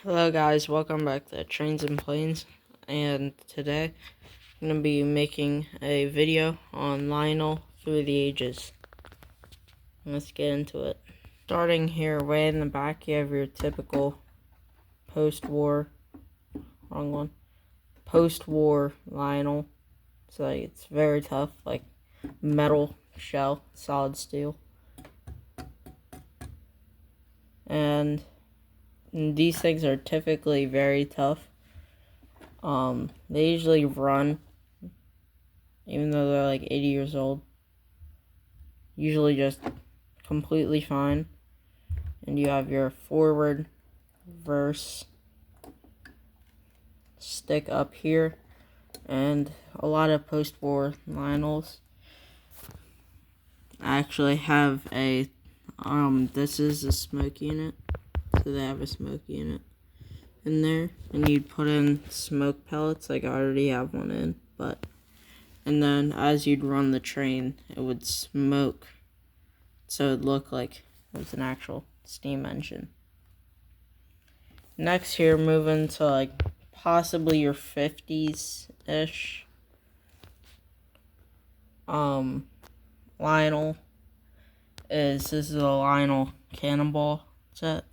Hello guys, welcome back to Trains and Planes, and today I'm going to be making a video on Lionel through the ages. Let's get into it. Starting here way in the back, you have your typical post-war Lionel. So it's very tough, like metal shell, solid steel. And these things are typically very tough. They usually run, even though they're like 80 years old. Usually just completely fine. And you have your forward verse stick up here. And a lot of post-war Lionels actually have a, this is a smoke unit. So they have a smoke unit in there, and you'd put in smoke pellets, like I already have one in, and then as you'd run the train, it would smoke, so it'd look like it was an actual steam engine. Next here, moving to like possibly your 50s-ish Lionel this is a Lionel Cannonball set.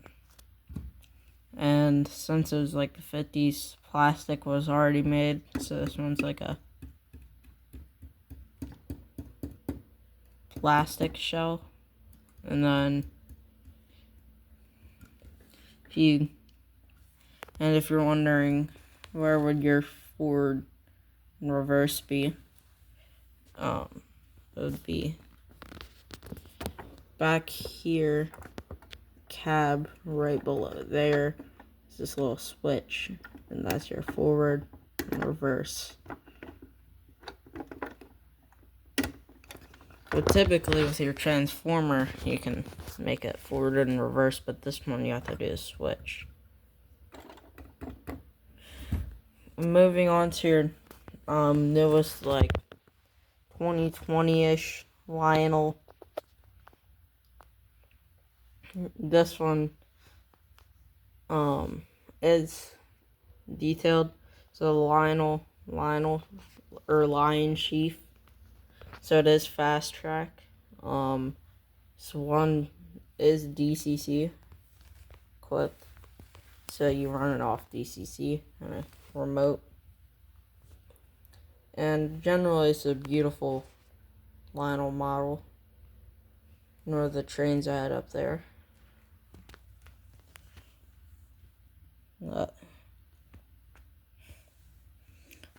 And since it was like the 50s, plastic was already made, so this one's like a plastic shell. And then if you're wondering where would your forward and reverse be, it would be back here, cab right below there. This little switch, and that's your forward and reverse. But typically with your transformer, you can make it forward and reverse, but this one you have to do a switch. Moving on to your newest, like 2020-ish Lionel. This one is detailed. So Lionel or Lion Chief. So it is fast track. So one is DCC equipped. So you run it off DCC and a remote. And generally it's a beautiful Lionel model. Nor the trains I had up there.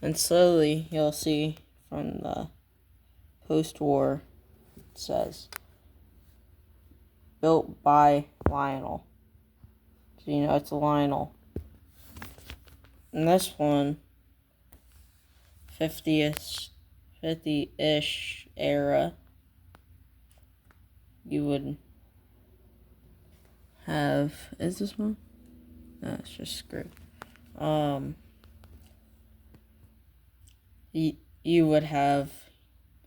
And slowly you'll see from the post-war, it says built by Lionel, so you know it's a Lionel. And this one, 50-ish era, you would have, is this one? No, it's just screwed. You would have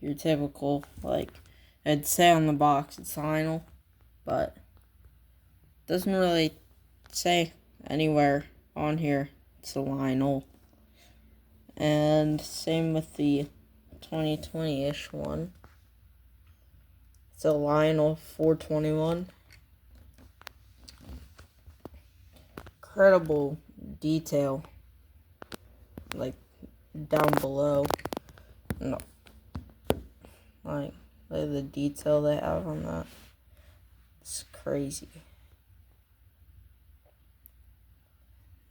your typical, like, it'd say on the box it's Lionel, but it doesn't really say anywhere on here it's a Lionel. And same with the 2020-ish one. It's a Lionel 421. Incredible detail, like down below. No, like the detail they have on that. It's crazy.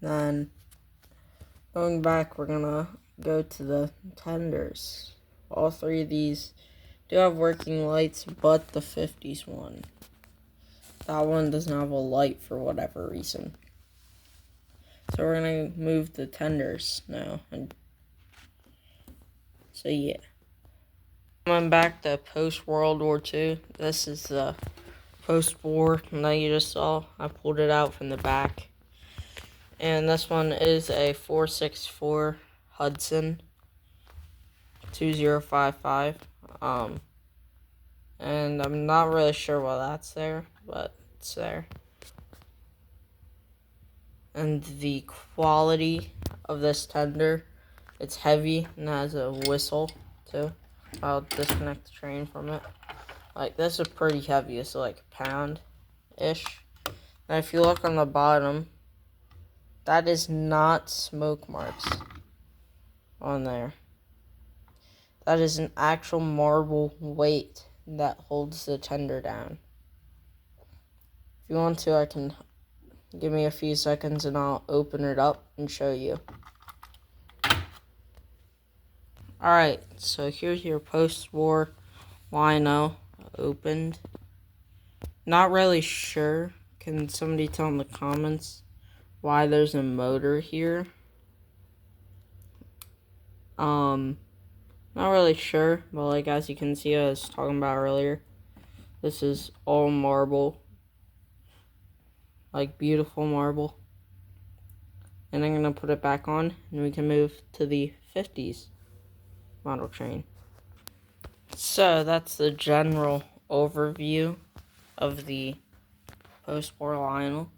Then going back, we're gonna go to the tenders. All three of these do have working lights, but the 50s one, that one doesn't have a light for whatever reason. So we're gonna move the tenders now, and so yeah. Coming back to post-World War II, this is the post-war that you just saw. I pulled it out from the back. And this one is a 464 Hudson 2055. And I'm not really sure why that's there, but it's there. and the quality of this tender. It's heavy and has a whistle too. I'll disconnect the train from it. Like, this is pretty heavy. It's like a pound-ish. And if you look on the bottom, that is not smoke marks on there. That is an actual marble weight that holds the tender down. If you want to, I can give me a few seconds and I'll open it up and show you. Alright, so here's your post-war Lionel opened. Not really sure. Can somebody tell in the comments why there's a motor here? Not really sure, but like as you can see, I was talking about earlier, this is all marble. Like beautiful marble. And I'm gonna put it back on and we can move to the 50s model train. So that's the general overview of the post-war Lionel.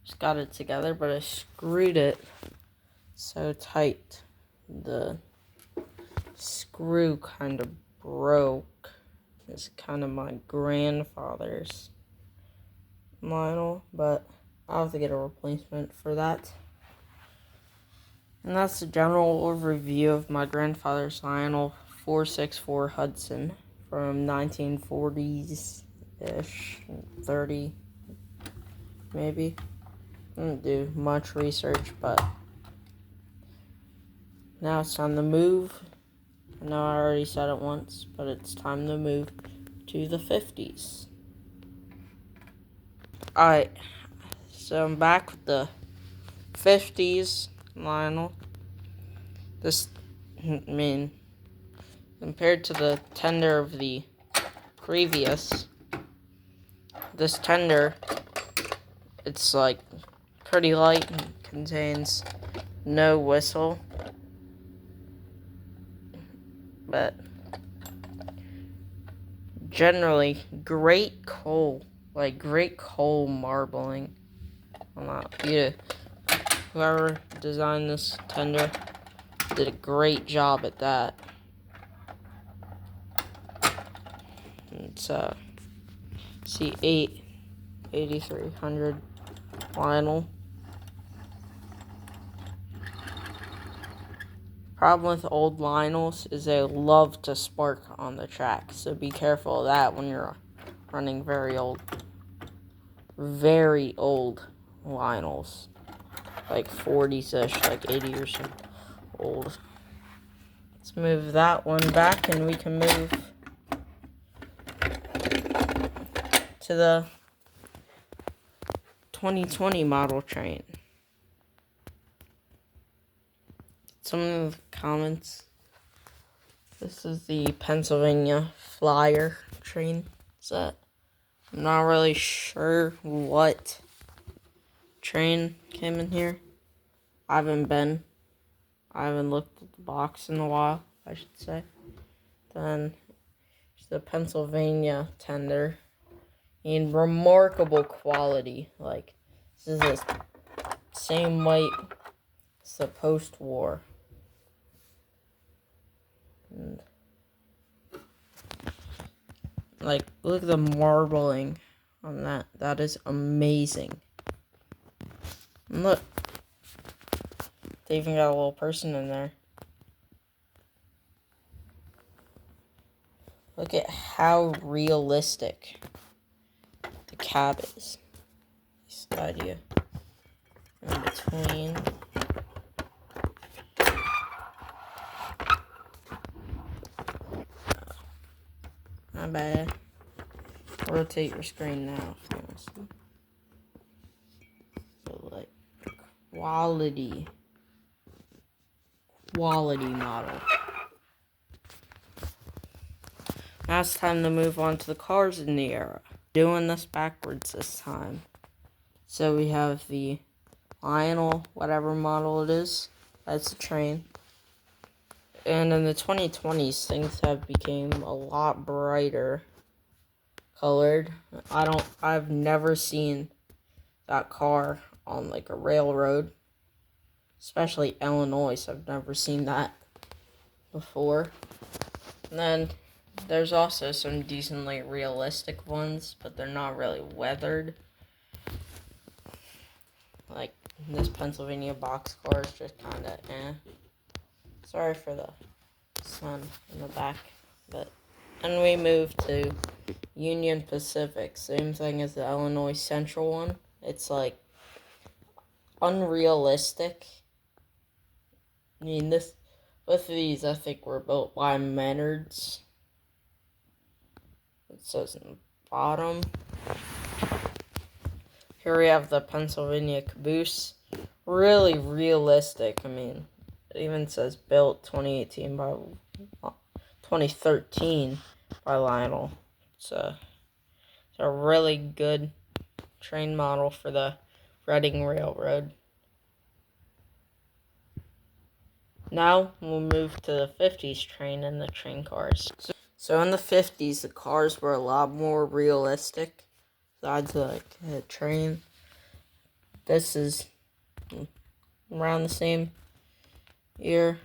Just got it together, but I screwed it so tight. The screw kind of broke. It's kind of my grandfather's Lionel, but I'll have to get a replacement for that. And that's the general overview of my grandfather's Lionel 464 Hudson from 1940s-ish, 30, maybe. I didn't do much research, but now it's time to move. I know I already said it once, but it's time to move to the 50s. Alright, so I'm back with the 50s Lionel. Compared to the tender of the previous, this tender, it's like pretty light and contains no whistle, but generally great coal marbling on that. Whoever designed this tender did a great job at that. It's C8 8300 Lionel. Problem with old Lionels is they love to spark on the track, so be careful of that when you're running very old Lionels, like 40s-ish, like 80 years old. Let's move that one back and we can move to the 2020 model train. Some of the comments. This is the Pennsylvania Flyer train set. I'm not really sure what train came in here. I haven't looked at the box in a while, I should say. Then the Pennsylvania tender in remarkable quality. Like, this is the same weight as the post-war. And like, look at the marbling on that. That is amazing. And look, they even got a little person in there. Look at how realistic the cab is. This idea in between. My bad. Rotate your screen now if you want to see. So, like, quality model. Now it's time to move on to the cars in the era. Doing this backwards this time. So we have the Lionel, whatever model it is. That's a train. And in the 2020s, things have become a lot brighter colored. I've never seen that car on like a railroad, especially Illinois. So I've never seen that before. And then there's also some decently realistic ones, but they're not really weathered. Like this Pennsylvania boxcar is just kind of eh. Sorry for the sun in the back, but then we move to Union Pacific. Same thing as the Illinois Central one. It's like unrealistic. I mean, both of these I think were built by Menards. It says in the bottom. Here we have the Pennsylvania caboose. Really realistic. I mean, it even says built 2013 by Lionel. It's a really good train model for the Reading Railroad. Now we'll move to the 50s train and the train cars. So in the 50s, the cars were a lot more realistic. Besides like a train. This is around the same year.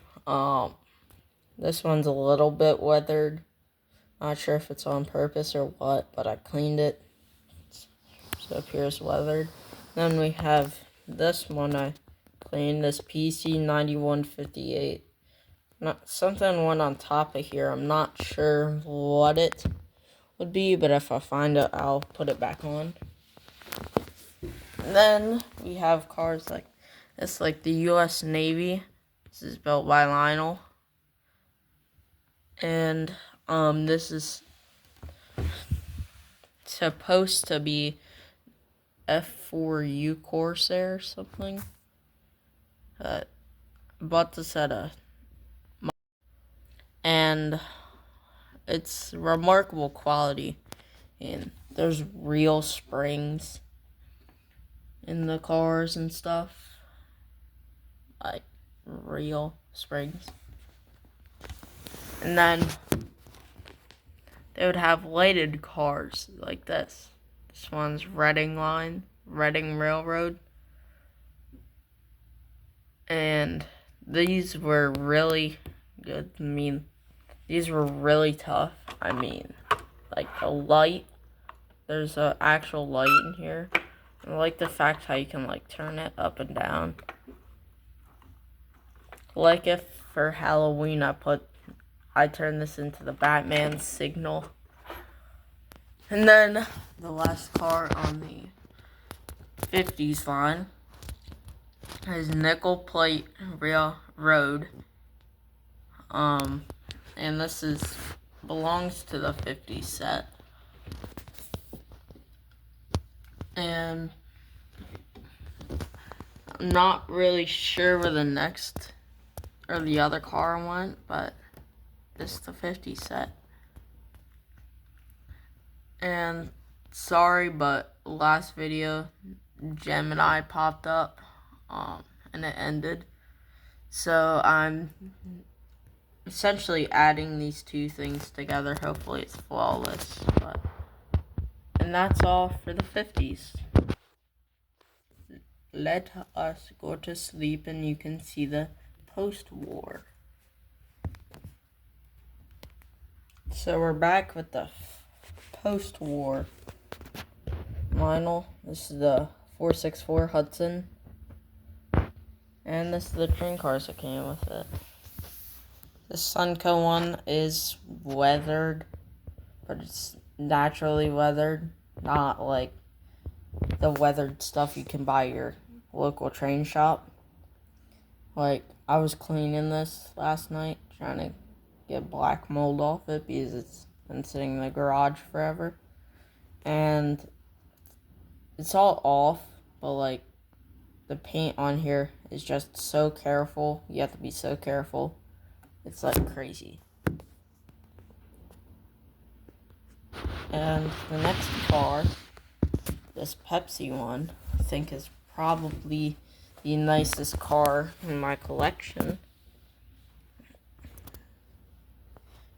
This one's a little bit weathered. Not sure if it's on purpose or what, but I cleaned it. So it appears weathered. Then we have this one I cleaned, this PC 9158. Something went on top of here. I'm not sure what it would be, but if I find it, I'll put it back on. And then we have cars like this, like the U.S. Navy. This is built by Lionel. And this is supposed to be F4U Corsair or something. Bought this at a... And it's remarkable quality. And there's real springs in the cars and stuff. Like, real springs. And then they would have lighted cars like this. This one's Reading Railroad. And these were really good. I mean, these were really tough. I mean, like the light. There's an actual light in here. I like the fact how you can like turn it up and down. Like if for Halloween I turned this into the Batman signal. And then the last car on the 50s line is Nickel Plate Railroad. And this belongs to the 50s set. And I'm not really sure where the other car went, but this is the 50s set. And sorry, but last video, Gemini popped up, and it ended. So I'm essentially adding these two things together. Hopefully it's flawless. And that's all for the 50s. Let us go to sleep and you can see the post-war. So we're back with the post-war Lionel. This is the 464 Hudson. And this is the train cars that came with it. The Sunco one is weathered, but it's naturally weathered, not like the weathered stuff you can buy at your local train shop. Like, I was cleaning this last night, trying to get black mold off it because it's been sitting in the garage forever. And it's all off, but like the paint on here is just so careful. You have to be so careful. It's like crazy. And the next car, this Pepsi one, I think is probably the nicest car in my collection.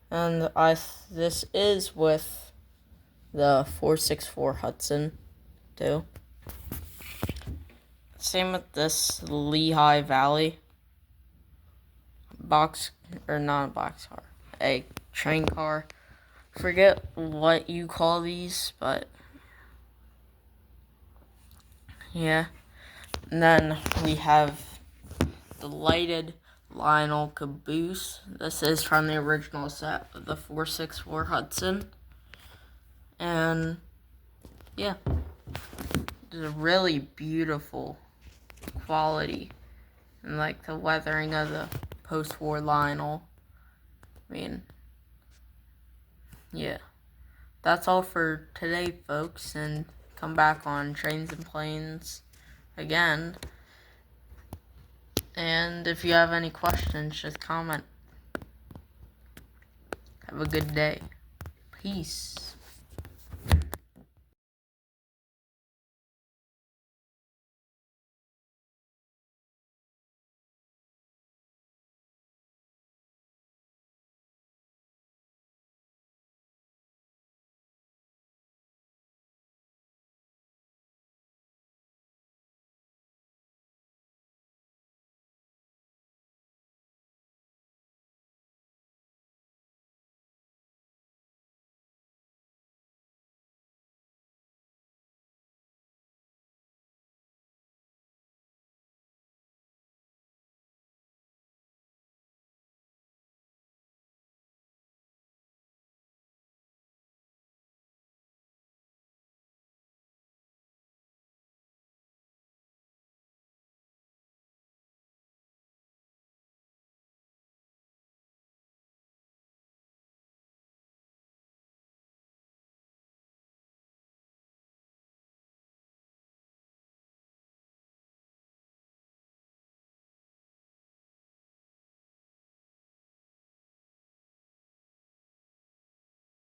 And this is with the 464 Hudson too. Same with this Lehigh Valley box, or not a box car, a train car. Forget what you call these, but yeah. And then we have the lighted Lionel caboose. This is from the original set of the 464 Hudson. And yeah, it's a really beautiful quality. And like the weathering of the post-war Lionel. I mean, yeah. That's all for today, folks. And come back on Trains and Planes again. And if you have any questions, just comment. Have a good day. Peace.